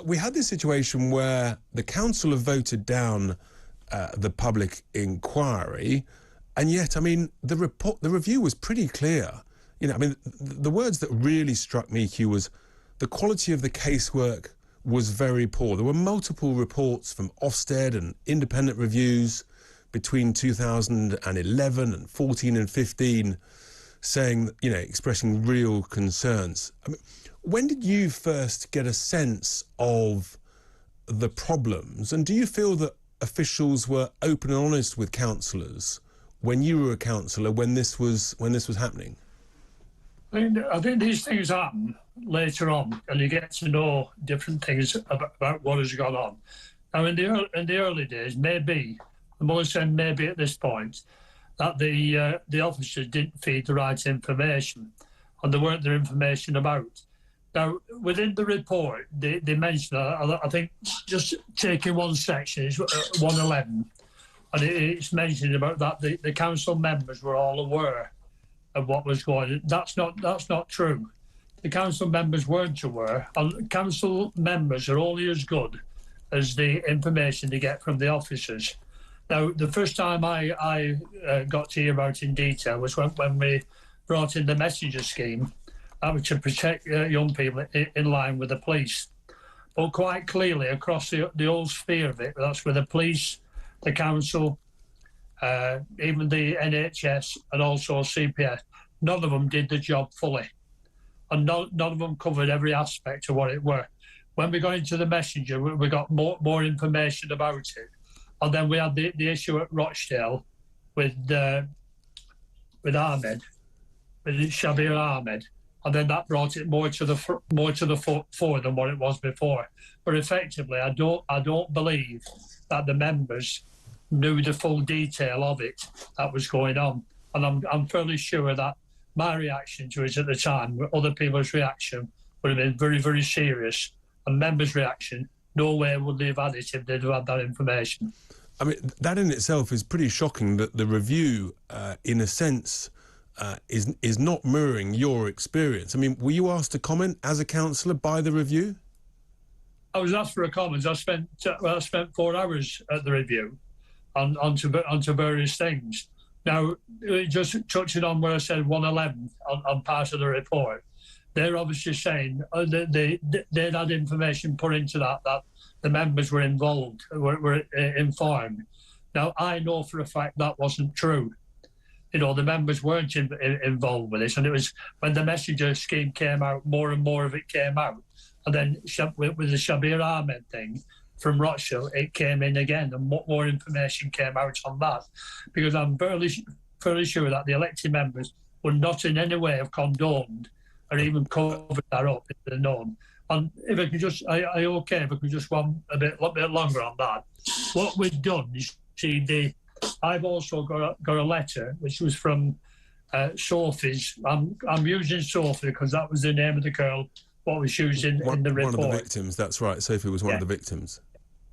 we had this situation where the council have voted down the public inquiry, and yet, I mean, the review was pretty clear. You know, I mean, the words that really struck me, Hugh, was the quality of the casework was very poor. There were multiple reports from Ousted and independent reviews between 2011 and 14 and 15 saying, you know, expressing real concerns. I mean, when did you first get a sense of the problems, and do you feel that officials were open and honest with councillors when you were a councillor when this was happening? I think these things happen later on, and you get to know different things about what has gone on. Now, in the early days, maybe, I'm only saying maybe at this point, that the officers didn't feed the right information, and there weren't the information about. Now, within the report, they mentioned, I think, just taking one section, it's 111, and it's mentioned about that the council members were all aware of what was going on. That's not true. The council members weren't aware, and council members are only as good as the information they get from the officers. Now, the first time I got to hear about it in detail was when we brought in the messenger scheme, that was to protect young people in line with the police. But quite clearly, across the whole sphere of it, that's with the police, the council, even the NHS and also CPS, none of them did the job fully. And none of them covered every aspect of what it were. When we got into the messenger, we got more information about it. And then we had the issue at Rochdale with Ahmed, with Shabir Ahmed. And then that brought it more to the fore than what it was before. But effectively, I don't believe that the members knew the full detail of it that was going on. And I'm fairly sure that my reaction to it at the time, other people's reaction, would have been very, very serious. And members' reaction, no way would they have had it if they'd have had that information. I mean, that in itself is pretty shocking, that the review, in a sense, is not mirroring your experience. I mean, were you asked to comment as a councillor by the review? I was asked for a comment. I spent 4 hours at the review onto various things. Now, just touching on where I said 111 on part of the report, they're obviously saying they'd had information put into that the members were involved, were informed. Now, I know for a fact that wasn't true. You know, the members weren't involved with this, and it was when the messenger scheme came out, more and more of it came out. And then with the Shabir Ahmed thing from Rochdale, it came in again, and more information came out on that. Because I'm fairly sure that the elected members would not in any way have condoned or even covered that up if they'd known. And if I could just, if I could just one a bit longer on that. What we've done is, see, I've also got a letter which was from Sophie's. I'm using Sophie because that was the name of the girl what was used in the report. One of the victims, that's right. Sophie was one of the victims.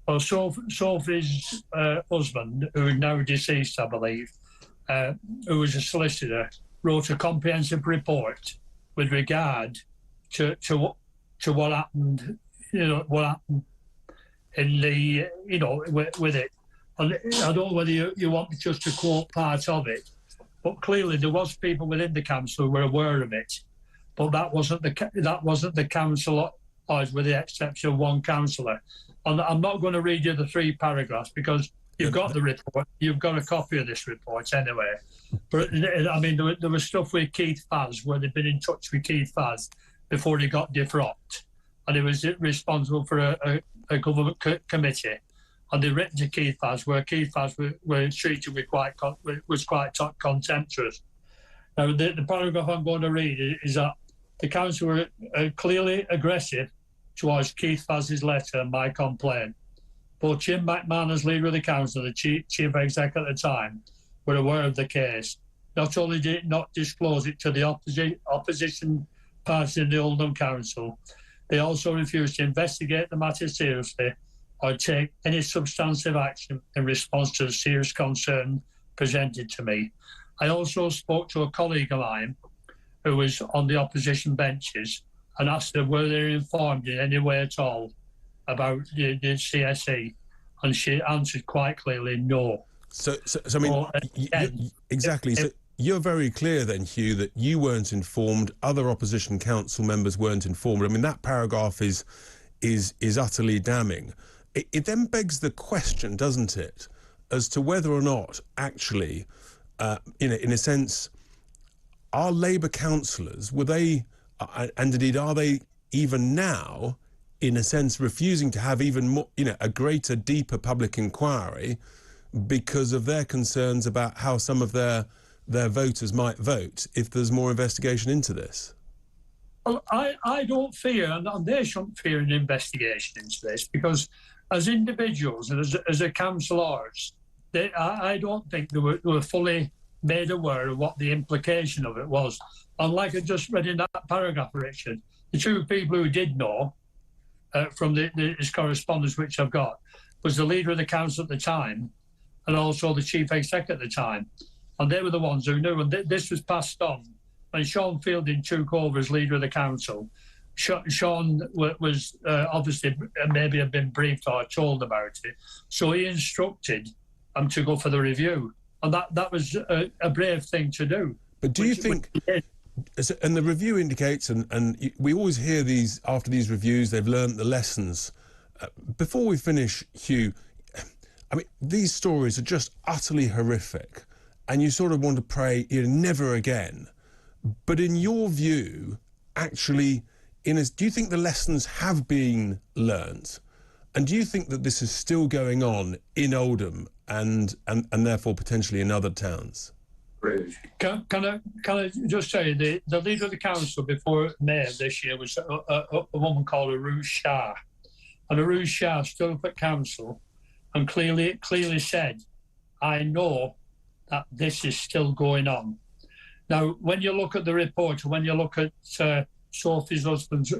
Well, Sophie's husband, who is now deceased, I believe, who was a solicitor, wrote a comprehensive report with regard to what happened, what happened in the, with it. And I don't know whether you want me just to quote part of it, but clearly there was people within the council who were aware of it, but that wasn't the council, with the exception of one councillor. And I'm not going to read you the 3 paragraphs because you've got the report, you've got a copy of this report anyway. But I mean, there was stuff with Keith Faz where they'd been in touch with Keith Faz before he got defrocked, and he was responsible for a government committee. And they written to Keith Faz, where Keith Faz were treated with was quite contemptuous. Now, the paragraph I'm going to read is that the council were clearly aggressive towards Keith Faz's letter and my complaint. Both Jim McMahon, as leader of the council, and the chief exec at the time, were aware of the case. Not only did it not disclose it to the opposition party in the Oldham Council, they also refused to investigate the matter seriously or take any substantive action in response to the serious concern presented to me. I also spoke to a colleague of mine who was on the opposition benches and asked them whether they were informed in any way at all. about the CSE, and she answered quite clearly no. So I mean, exactly. So you're very clear then, Hugh, that you weren't informed, other opposition council members weren't informed. I mean, that paragraph is utterly damning. It then begs the question, doesn't it, as to whether or not actually, in a sense, are Labour councillors, were they, and indeed are they even now, in a sense, refusing to have even more, a greater, deeper public inquiry because of their concerns about how some of their voters might vote if there's more investigation into this? Well, I don't fear, and they shouldn't fear an investigation into this, because as individuals and as a councillors, I don't think they were fully made aware of what the implication of it was. And like I just read in that paragraph, Richard, the two people who did know from this correspondence which I've got was the leader of the council at the time and also the chief exec at the time. And they were the ones who knew. And this was passed on when Sean Fielding took over as leader of the council. Sean was obviously maybe had been briefed or told about it. So he instructed them to go for the review. And that was a brave thing to do. But do you think, and the review indicates, and we always hear these, after these reviews, they've learned the lessons. Before we finish, Hugh, I mean, these stories are just utterly horrific, and you sort of want to pray, never again. But in your view, actually, do you think the lessons have been learnt? And do you think that this is still going on in Oldham and therefore potentially in other towns? Can I just say, the leader of the council before May of this year was a woman called Arush Shah. And Arush Shah stood up at council and clearly said, I know that this is still going on. Now, when you look at the report, when you look at Sophie's husband's,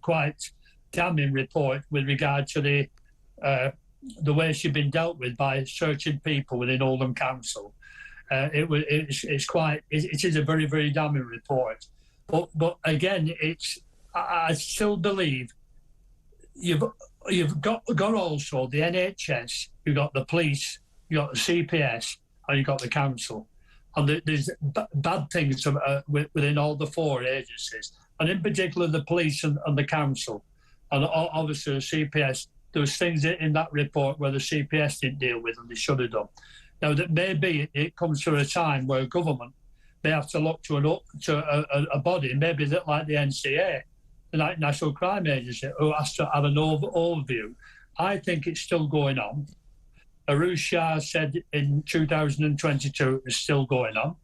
quite damning report with regard to the way she'd been dealt with by certain people within Oldham Council, it is a very, very damning report. But again, I still believe you've got also the NHS, you've got the police, you've got the CPS, and you've got the council. And there's bad things within all the four agencies, and in particular the police and the council, and obviously the CPS. There was things in that report where the CPS didn't deal with, and they should have done. Now, that maybe it comes to a time where government may have to look to a body, maybe like the NCA, the National Crime Agency, who has to have an overview. I think it's still going on. Arush Shah said in 2022 it was still going on,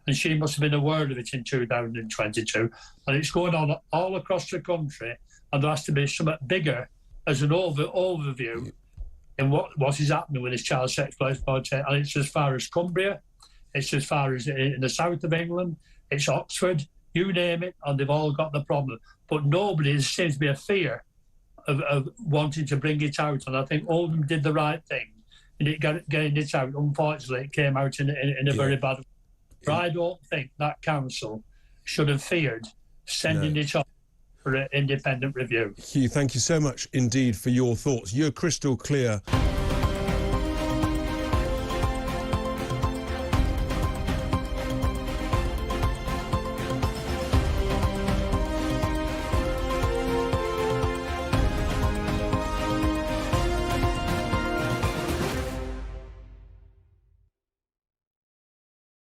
and she must have been aware of it in 2022. And it's going on all across the country, and there has to be something bigger as an overview in what is happening with this child sexual exploitation. And it's as far as Cumbria, it's as far as in the south of England, it's Oxford, you name it, and they've all got the problem. But nobody seems to be a fear of wanting to bring it out. And I think Oldham did the right thing in getting it out. Unfortunately, it came out in a very bad way. But I don't think that council should have feared sending it off for an independent review. Hugh, thank you so much indeed for your thoughts. You're crystal clear.